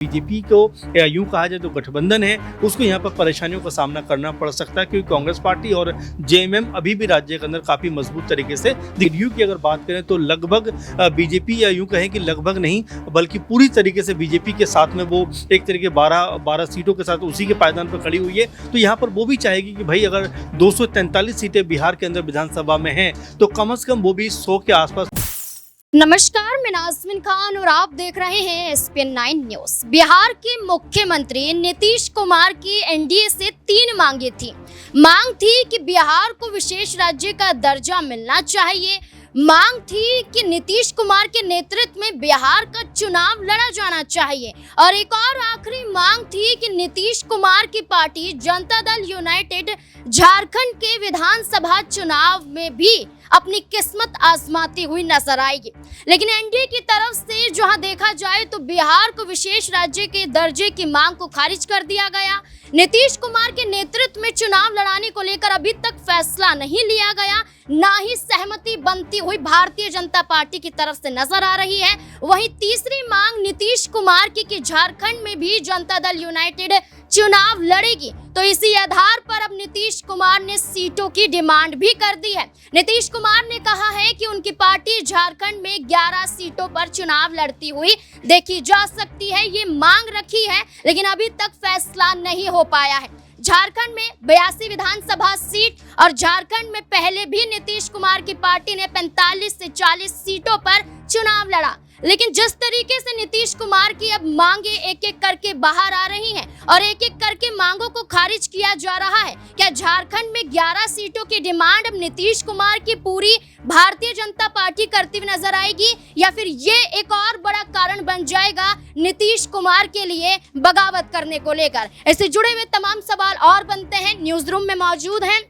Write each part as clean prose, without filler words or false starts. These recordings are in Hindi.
बीजेपी को यूं कहा जाए तो गठबंधन है, उसको यहाँ पर परेशानियों का सामना करना पड़ सकता है, क्योंकि कांग्रेस पार्टी और जेएमएम अभी भी राज्य के अंदर काफी मजबूत तरीके से जेडीयू की अगर बात करें तो लगभग बीजेपी या यूं कहें कि लगभग नहीं बल्कि पूरी तरीके से बीजेपी के साथ में वो एक तरीके 12 सीटों के साथ उसी के पायदान पर खड़ी हुई है। तो यहाँ पर वो भी चाहेगी कि भाई अगर 243 सीटें बिहार के अंदर विधानसभा में हैं तो कम से कम वो भी 100 के आसपास। नमस्कार, मैं नाज़मीन खान और आप देख रहे हैं SPN 9 न्यूज। बिहार के मुख्यमंत्री नीतीश कुमार की एनडीए से 3 मांगे थी। मांग थी कि बिहार को विशेष राज्य का दर्जा मिलना चाहिए। मांग थी कि नीतीश कुमार के नेतृत्व में बिहार का चुनाव लड़ा जाना चाहिए और एक और आखिरी मांग थी कि नीतीश कुमार की पार्टी जनता दल यूनाइटेड झारखंड के विधानसभा चुनाव में भी अपनी किस्मत आजमाती हुई नजर आएगी। लेकिन एनडीए की तरफ से जहां देखा जाए तो बिहार को विशेष राज्य के दर्जे की मांग को खारिज कर दिया गया। नीतीश कुमार के नेतृत्व में चुनाव लड़ाने को लेकर अभी तक फैसला नहीं लिया गया, ना ही सहमति बनती हुई भारतीय जनता पार्टी की तरफ से नजर आ रही है। वहीं तीसरी मांग नीतीश कुमार की कि झारखंड में भी जनता दल यूनाइटेड चुनाव लड़ेगी, तो इसी आधार पर अब नीतीश कुमार ने सीटों की डिमांड भी कर दी है। नीतीश कुमार ने कहा है कि उनकी पार्टी झारखंड में 11 सीटों पर चुनाव लड़ती हुई देखी जा सकती है। ये मांग रखी है, लेकिन अभी तक फैसला नहीं हो पाया है। झारखंड में 82 विधानसभा सीट और झारखंड में पहले भी नीतीश कुमार की पार्टी ने 45 से 40 सीटों पर चुनाव लड़ा, लेकिन जिस तरीके से नीतीश कुमार की अब मांगे एक एक करके बाहर आ रही हैं और एक एक करके मांगों को खारिज किया जा रहा है, क्या झारखंड में 11 सीटों की डिमांड अब नीतीश कुमार की पूरी भारतीय जनता पार्टी करती हुई नजर आएगी, या फिर ये एक और बड़ा कारण बन जाएगा नीतीश कुमार के लिए बगावत करने को लेकर? इससे जुड़े हुए तमाम सवाल और बनते हैं। न्यूज रूम में मौजूद हैं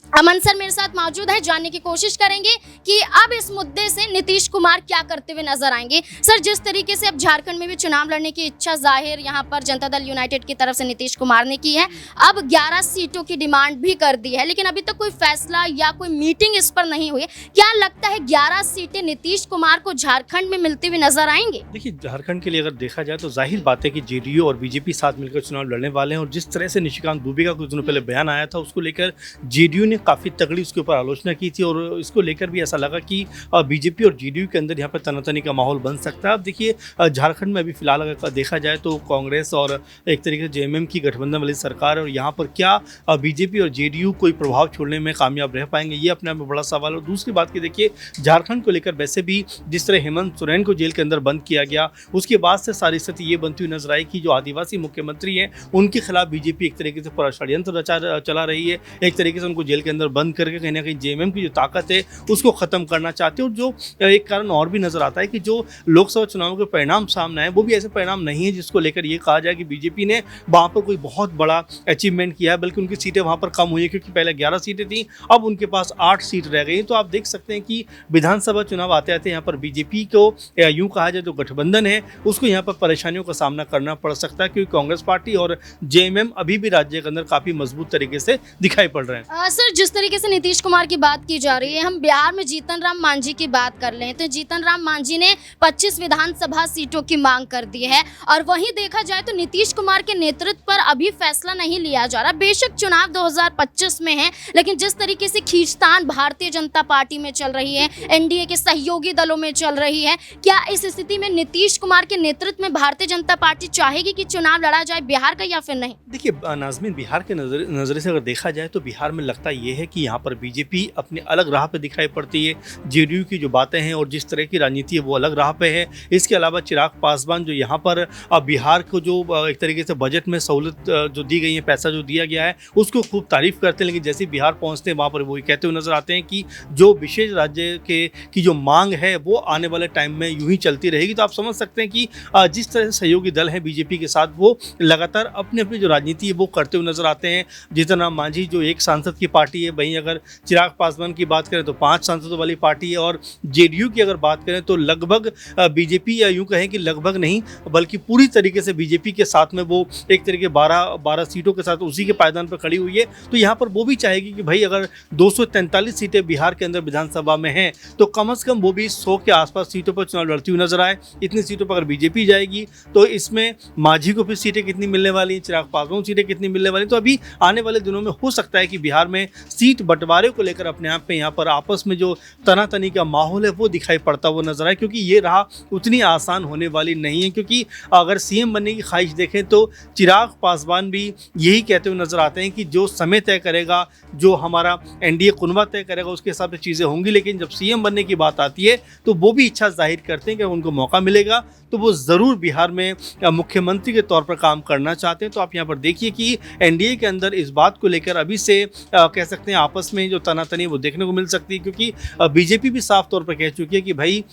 अमन सर, मेरे साथ मौजूद है। जानने की कोशिश करेंगे कि अब इस मुद्दे से नीतीश कुमार क्या करते हुए नजर आएंगे। सर, जिस तरीके से अब झारखंड में भी चुनाव लड़ने की इच्छा जाहिर यहाँ पर जनता दल यूनाइटेड की तरफ से नीतीश कुमार ने की है, अब 11 सीटों की डिमांड भी कर दी है, लेकिन अभी तक कोई फैसला या कोई मीटिंग इस पर नहीं हुई है। क्या लगता है 11 सीटें नीतीश कुमार को झारखंड में मिलती हुई नजर आएंगी? देखिए, झारखंड के लिए अगर देखा जाए तो जाहिर बात है कि जेडीयू और बीजेपी साथ मिलकर चुनाव लड़ने वाले हैं, और जिस तरह से निशिकांत दुबे का कुछ दिनों पहले बयान आया था उसको लेकर जेडीयू ने काफी तगड़ी उसके ऊपर आलोचना की थी, और इसको लेकर भी ऐसा लगा कि बीजेपी और जेडीयू के अंदर यहाँ पर तनातनी का माहौल बन सकता है। अब देखिए, झारखंड में अभी फिलहाल अगर देखा जाए तो कांग्रेस और एक तरीके से जेएमएम की गठबंधन वाली सरकार है, और यहाँ पर क्या बीजेपी और जेडीयू कोई प्रभाव छोड़ने में कामयाब रह पाएंगे, ये अपने आप में बड़ा सवाल है। और दूसरी बात की देखिए, झारखंड को लेकर वैसे भी जिस तरह हेमंत सोरेन को जेल के अंदर बंद किया गया, उसके बाद से सारी स्थिति ये बनती हुई नजर आई कि जो आदिवासी मुख्यमंत्री हैं उनके खिलाफ बीजेपी एक तरीके से पूरा षड्यंत्र चला रही है। एक तरीके से उनको जेल के अंदर बंद करके कहीं ना कहीं जेएमएम की जो ताकत है उसको खत्म करना चाहते हैं। और जो एक कारण और भी नजर आता है कि जो लोकसभा चुनाव के परिणाम सामने आए वो भी ऐसे परिणाम नहीं है जिसको लेकर ये कहा जाए कि बीजेपी ने वहां पर कोई बहुत बड़ा अचीवमेंट किया है, बल्कि उनकी सीटें वहां पर कम हुई है, क्योंकि पहले 11 सीटें थी, अब उनके पास 8 सीट रह गई। तो आप देख सकते हैं कि विधानसभा चुनाव आते आते यहाँ पर बीजेपी को यूं कहा जाए तो गठबंधन है, उसको यहाँ पर परेशानियों का सामना करना पड़ सकता है, क्योंकि कांग्रेस पार्टी और जेएमएम अभी भी राज्य के अंदर काफी मजबूत तरीके से दिखाई पड़ रहे हैं। सर, जिस तरीके से नीतीश कुमार की बात की जा रही है, हम बिहार में जीतन राम मांझी की बात कर लें तो जीतन राम मांझी ने 25 विधानसभा सीटों की मांग कर दी है, और वहीं देखा जाए तो नीतीश कुमार के नेतृत्व पर अभी फैसला नहीं लिया जा रहा। बेशक चुनाव 2025 में है, लेकिन जिस तरीके से खींचतान भारतीय जनता पार्टी में चल रही है, एनडीए के सहयोगी दलों में चल रही है, क्या इस स्थिति में नीतीश कुमार के नेतृत्व में भारतीय जनता पार्टी चाहेगी कि चुनाव लड़ा जाए बिहार का, या फिर नहीं? देखिए नाज़मीन, बिहार के नजर से अगर देखा जाए तो बिहार में लगता ये है कि यहाँ पर बीजेपी अपनी अलग राह पे दिखाई पड़ती है। जेडीयू की जो बातें हैं और जिस तरह की राजनीति है वो अलग राह पे है। इसके अलावा चिराग पासवान जो यहाँ पर बिहार को जो एक तरीके से बजट में सहूलत जो दी गई है, पैसा जो दिया गया है, उसको खूब तारीफ करते हैं, लेकिन जैसे बिहार पहुँचते हैं वहाँ पर वो कहते हुए नजर आते हैं कि जो विशेष राज्य की जो मांग है वो आने वाले टाइम में यूं ही चलती रहेगी। तो आप समझ सकते हैं कि जिस तरह से सहयोगी दल है बीजेपी के साथ वो लगातार अपनी अपनी जो राजनीति है वो करते हुए नजर आते हैं। जीतन राम मांझी जो एक सांसद की पार्टी पार्टी है, वहीं अगर चिराग पासवान की बात करें तो 5 सांसदों वाली पार्टी है, और जेडीयू की अगर बात करें तो लगभग बीजेपी, या यूं कहें कि लगभग नहीं बल्कि पूरी तरीके से बीजेपी के साथ में वो एक तरीके 12 सीटों के साथ उसी के पायदान पर खड़ी हुई है। तो यहाँ पर वो भी चाहेगी कि भाई अगर 243 सीटें बिहार के अंदर विधानसभा में हैं तो कम से कम वो भी 100 के आसपास सीटों पर चुनाव लड़ती हुई नजर आए। इतनी सीटों पर अगर बीजेपी जाएगी तो इसमें मांझी को फिर सीटें कितनी मिलने वाली हैं, चिराग पासवान सीटें कितनी मिलने वाली। तो अभी आने वाले दिनों में हो सकता है कि बिहार में सीट बंटवारे को लेकर अपने आप में यहाँ पर आपस में जो तनातनी का माहौल है वो दिखाई पड़ता हुआ नजर आए, क्योंकि ये राह उतनी आसान होने वाली नहीं है। क्योंकि अगर सीएम बनने की ख्वाहिश देखें तो चिराग पासवान भी यही कहते हुए नजर आते हैं कि जो समय तय करेगा, जो हमारा एनडीए कुनबा तय करेगा, उसके हिसाब से चीज़ें होंगी। लेकिन जब सीएम बनने की बात आती है तो वो भी इच्छा जाहिर करते हैं कि उनको मौका मिलेगा तो वो ज़रूर बिहार में मुख्यमंत्री के तौर पर काम करना चाहते हैं। तो आप यहाँ पर देखिए कि एनडीए के अंदर इस बात को लेकर अभी से कह सकते हैं आपस में जो तनातनी वो देखने को मिल सकती है, क्योंकि बीजेपी भी साफ तौर पर कह चुकी है कि भाई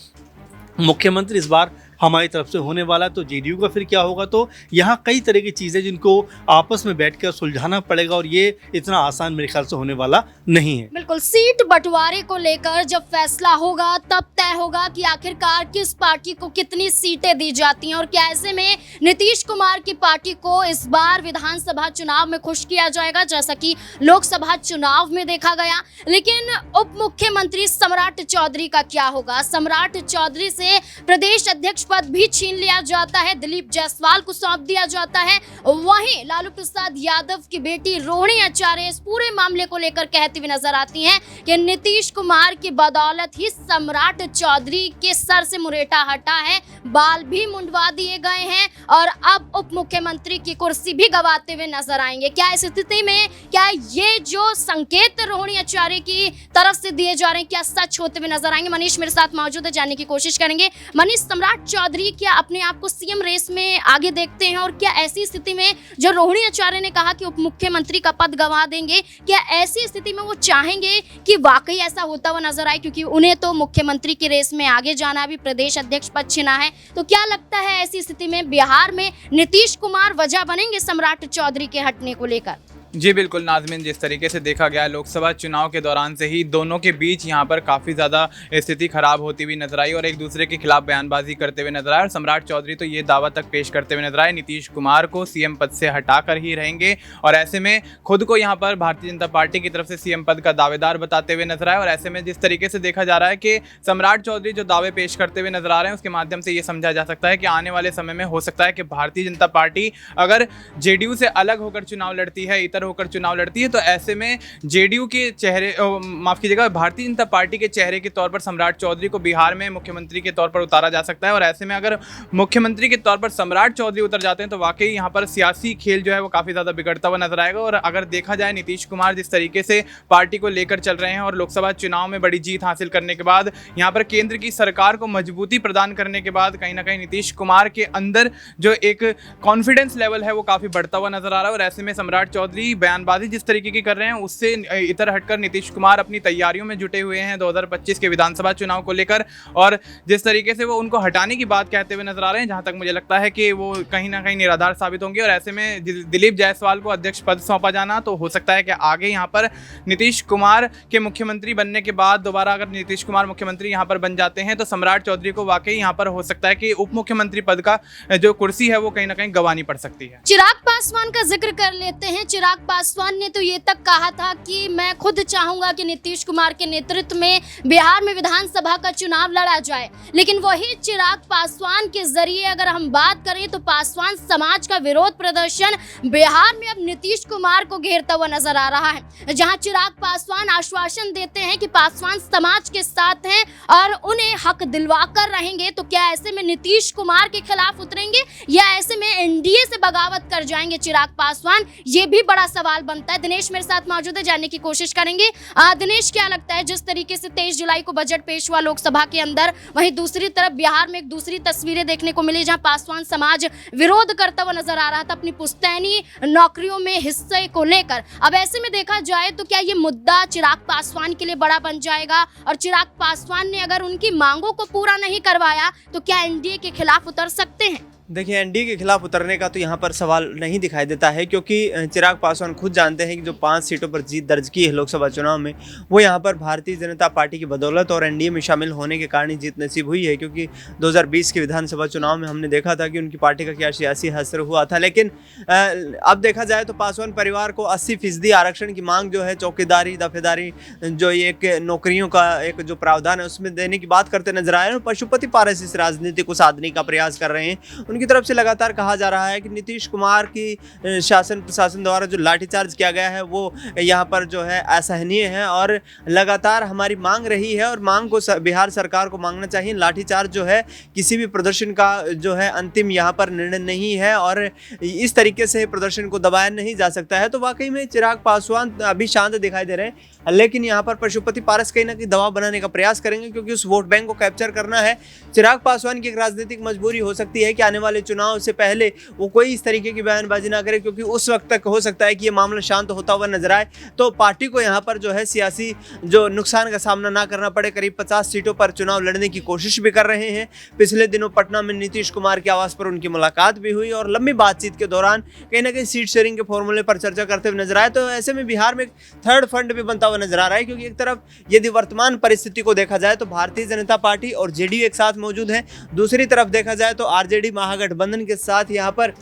मुख्यमंत्री इस बार हमारी तरफ से होने वाला, तो जेडीयू का फिर क्या होगा। तो यहाँ कई तरह की चीज़ें जिनको आपस में बैठकर सुलझाना पड़ेगा, और ये इतना आसान मेरे ख्याल से होने वाला नहीं है। बिल्कुल, सीट बंटवारे को लेकर जब फैसला होगा तब तय होगा कि आखिरकार किस पार्टी को कितनी सीटें दी जाती हैं, और क्या ऐसे में नीतीश कुमार की पार्टी को इस बार विधानसभा चुनाव में खुश किया जाएगा जैसा कि लोकसभा चुनाव में देखा गया। लेकिन उप मुख्यमंत्री सम्राट चौधरी का क्या होगा? सम्राट चौधरी से प्रदेश अध्यक्ष पद भी छीन लिया जाता है, दिलीप जायसवाल को सौंप दिया जाता है। वहीं लालू प्रसाद यादव की बेटी रोहिणी आचार्य इस पूरे मामले को लेकर कहती हुई नजर आती हैं कि नीतीश कुमार की बदौलत ही सम्राट चौधरी के सर से मुरेठा हटा है, बाल भी मुंडवा दिए गए हैं और अब उप मुख्यमंत्री की कुर्सी भी गंवाते हुए नजर आएंगे। क्या इस स्थिति में क्या ये जो संकेत रोहिणी आचार्य की तरफ से दिए जा रहे हैं क्या सच होते हुए नजर आएंगे? मनीष मेरे साथ मौजूद है, जानने की कोशिश करेंगे। मनीष, सम्राट चौधरी क्या अपने आप को सीएम रेस में आगे देखते हैं, और क्या ऐसी स्थिति में जो रोहिणी आचार्य ने कहा कि उप मुख्यमंत्री का पद गंवा देंगे, क्या ऐसी स्थिति में वो चाहेंगे कि वाकई ऐसा होता हुआ नजर आए? क्योंकि उन्हें तो मुख्यमंत्री की रेस में आगे जाना, भी प्रदेश अध्यक्ष पद छीना है। तो क्या लगता है ऐसी स्थिति में बिहार में नीतीश कुमार वजह बनेंगे सम्राट चौधरी के हटने को लेकर? जी बिल्कुल नाज़मीन, जिस तरीके से देखा गया लोकसभा चुनाव के दौरान से ही दोनों के बीच यहाँ पर काफ़ी ज़्यादा स्थिति खराब होती हुई नजर आई और एक दूसरे के खिलाफ बयानबाजी करते हुए नजर आए। और सम्राट चौधरी तो ये दावा तक पेश करते हुए नजर आए नीतीश कुमार को सीएम पद से हटाकर ही रहेंगे, और ऐसे में खुद को यहाँ पर भारतीय जनता पार्टी की तरफ से सीएम पद का दावेदार बताते हुए नजर आए। और ऐसे में जिस तरीके से देखा जा रहा है कि सम्राट चौधरी जो दावे पेश करते हुए नजर आ रहे हैं उसके माध्यम से ये समझा जा सकता है कि आने वाले समय में हो सकता है कि भारतीय जनता पार्टी अगर जेडीयू से अलग होकर चुनाव लड़ती है, इतर होकर चुनाव लड़ती है, तो ऐसे में जेडीयू के चेहरे, माफ कीजिएगा, भारतीय जनता पार्टी के चेहरे के तौर पर सम्राट चौधरी को बिहार में मुख्यमंत्री के तौर पर उतारा जा सकता है। और ऐसे में अगर मुख्यमंत्री के तौर पर सम्राट चौधरी उतर जाते हैं तो वाकई यहाँ पर सियासी खेल जो है वो काफी ज्यादा बिगड़ता हुआ नजर आएगा। और अगर देखा जाए नीतीश कुमार जिस तरीके से पार्टी को लेकर चल रहे हैं और लोकसभा चुनाव में बड़ी जीत हासिल करने के बाद यहाँ पर केंद्र की सरकार को मजबूती प्रदान करने के बाद कहीं ना कहीं नीतीश कुमार के अंदर जो एक कॉन्फिडेंस लेवल है वो काफी बढ़ता हुआ नजर आ रहा है। और ऐसे में सम्राट चौधरी बयानबाजी जिस तरीके की कर रहे हैं उससे इतर हटकर नीतीश कुमार अपनी तैयारियों में जुटे हुए हैं 2025 के विधानसभा चुनाव को लेकर, और जिस तरीके से वो उनको हटाने की बात कहते हुए नजर आ रहे हैं, जहां तक मुझे लगता है कि वो कहीं ना कहीं निराधार साबित होंगे। और ऐसे में दिलीप जायसवाल को अध्यक्ष पद सौंपा जाना तो हो सकता है कि आगे यहाँ पर नीतीश कुमार के मुख्यमंत्री बनने के बाद दोबारा अगर नीतीश कुमार मुख्यमंत्री यहाँ पर बन जाते हैं तो सम्राट चौधरी को वाकई यहाँ पर हो सकता है कि उप मुख्यमंत्री पद का जो कुर्सी है वो कहीं ना कहीं गंवानी पड़ सकती है। चिराग पासवान का जिक्र कर लेते हैं। चिराग पासवान ने तो ये तक कहा था कि मैं खुद चाहूंगा कि नीतीश कुमार के नेतृत्व में बिहार में विधानसभा का चुनाव लड़ा जाए, लेकिन वही चिराग पासवान के जरिए अगर हम बात करें तो पासवान समाज का विरोध प्रदर्शन बिहार में अब नीतीश कुमार को घेरता हुआ नजर आ रहा है। जहां चिराग पासवान आश्वासन देते हैं कि पासवान समाज के साथ हैं और उन्हें हक दिलवा कर रहेंगे, तो क्या ऐसे में नीतीश कुमार के खिलाफ उतरेंगे या ऐसे में एनडीए से बगावत कर जाएंगे चिराग पासवान? ये भी बड़ा सवाल बनता है। दिनेश मेरे साथ मौजूद है, जानने की कोशिश करेंगे। दिनेश, क्या लगता है जिस तरीके से 23 जुलाई को बजट पेश हुआ लोकसभा के अंदर, वहीं दूसरी तरफ बिहार में एक दूसरी तस्वीरें देखने को मिली जहां पासवान समाज विरोध करता हुआ नजर आ रहा था अपनी पुश्तैनी नौकरियों में हिस्से को लेकर। अब ऐसे में देखा जाए तो क्या ये मुद्दा चिराग पासवान के लिए बड़ा बन जाएगा और चिराग पासवान ने अगर उनकी मांगों को पूरा नहीं करवाया तो क्या एनडीए के खिलाफ उतर सकते हैं? देखिए, एनडीए के खिलाफ उतरने का तो यहाँ पर सवाल नहीं दिखाई देता है, क्योंकि चिराग पासवान खुद जानते हैं कि जो 5 सीटों पर जीत दर्ज की है लोकसभा चुनाव में, वो यहाँ पर भारतीय जनता पार्टी की बदौलत और एनडीए में शामिल होने के कारण ही जीत नसीब हुई है। क्योंकि 2020 के विधानसभा चुनाव में हमने देखा था कि उनकी पार्टी का क्या सियासी असर हुआ था। लेकिन अब देखा जाए तो पासवान परिवार को 80% आरक्षण की मांग जो है, चौकीदारी, दफेदारी, जो एक नौकरियों का एक जो प्रावधान है उसमें देने की बात करते नजर आए और पशुपति पारस इस राजनीति को साधने का प्रयास कर रहे हैं। उनकी तरफ से लगातार कहा जा रहा है कि नीतीश कुमार की शासन प्रशासन द्वारा जो लाठीचार्ज किया गया है वो यहाँ पर जो है असहनीय है और लगातार हमारी मांग रही है और मांग को बिहार सरकार को मांगना चाहिए। लाठीचार्ज जो है किसी भी प्रदर्शन का जो है अंतिम यहाँ पर निर्णय नहीं है और इस तरीके से प्रदर्शन को दबाया नहीं जा सकता है। तो वाकई में चिराग पासवान अभी शांत दिखाई दे रहे हैं, लेकिन यहाँ पर पशुपति पारस कहीं ना कहीं दबाव बनाने का प्रयास करेंगे, क्योंकि उस वोट बैंक को कैप्चर करना है। चिराग पासवान की एक राजनीतिक मजबूरी हो सकती है कि आने वाले चुनाव से पहले वो कोई इस तरीके की बयानबाजी ना करे, क्योंकि उस वक्त तक हो सकता है कि ये मामला शांत होता हुआ नजर आए तो पार्टी को यहाँ पर जो है सियासी जो नुकसान का सामना ना करना पड़े। करीब 50 सीटों पर चुनाव लड़ने की कोशिश भी कर रहे हैं। पिछले दिनों पटना में नीतीश कुमार के आवास पर उनकी मुलाकात भी हुई और लंबी बातचीत के दौरान कहीं ना कहीं सीट शेयरिंग के फॉर्मूले पर चर्चा करते हुए नजर आए। तो ऐसे में बिहार में थर्ड फ्रंट भी बनता हुआ नजर आ रहा है, क्योंकि एक तरफ यदि वर्तमान परिस्थिति को देखा जाए तो भारतीय जनता पार्टी और जेडीयू एक साथ मौजूद है, दूसरी तरफ देखा जाए तो आरजेडी महागठबंधन के साथ यहाँ पर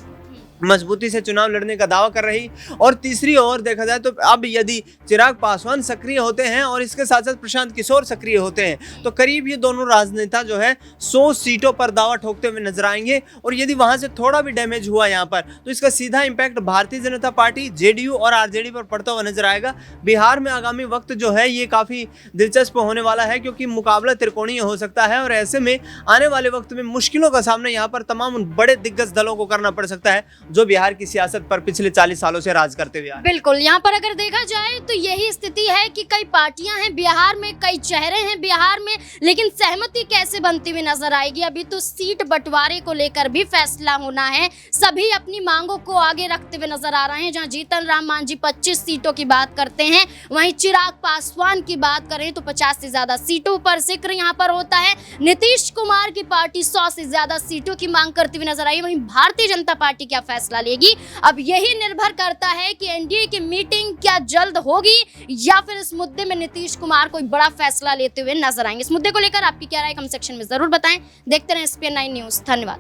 मजबूती से चुनाव लड़ने का दावा कर रही, और तीसरी ओर देखा जाए तो अब यदि चिराग पासवान सक्रिय होते हैं और इसके साथ साथ प्रशांत किशोर सक्रिय होते हैं तो करीब ये दोनों राजनेता जो है 100 सीटों पर दावा ठोकते हुए नजर आएंगे। और यदि वहां से थोड़ा भी डैमेज हुआ यहाँ पर तो इसका सीधा impact Bharatiya Janata party, JDU और आरजेडी पर पड़ता हुआ नजर आएगा। बिहार में आगामी वक्त जो है ये काफी दिलचस्प होने वाला है, क्योंकि मुकाबला त्रिकोणीय हो सकता है और ऐसे में आने वाले वक्त में मुश्किलों का सामना यहाँ पर तमाम उन बड़े दिग्गज दलों को करना पड़ सकता है जो बिहार की सियासत पर पिछले 40 सालों से राज करते हुए आ रहे हैं। बिल्कुल, यहाँ पर अगर देखा जाए तो यही स्थिति है कि कई पार्टियां हैं बिहार में, कई चेहरे हैं बिहार में, लेकिन सहमति कैसे बनती हुई नजर आएगी। अभी तो सीट बंटवारे को लेकर भी फैसला होना है। सभी अपनी मांगों को आगे रखते हुए नजर आ रहे हैं। जहां जीतन राम मांझी 25 सीटों की बात करते हैं, वहीं चिराग पासवान की बात करें तो 50 से ज्यादा सीटों पर जिक्र यहाँ पर होता है। नीतीश कुमार की पार्टी 100 से ज्यादा सीटों की मांग करती हुई नजर आई। वहीं भारतीय जनता पार्टी क्या फैसला लेगी, अब यही निर्भर करता है कि एनडीए की मीटिंग क्या जल्द होगी या फिर इस मुद्दे में नीतीश कुमार कोई बड़ा फैसला लेते हुए नजर आएंगे। इस मुद्दे को लेकर आपकी क्या राय कमेंट सेक्शन में जरूर बताएं। देखते रहें SPN9 न्यूज़। धन्यवाद।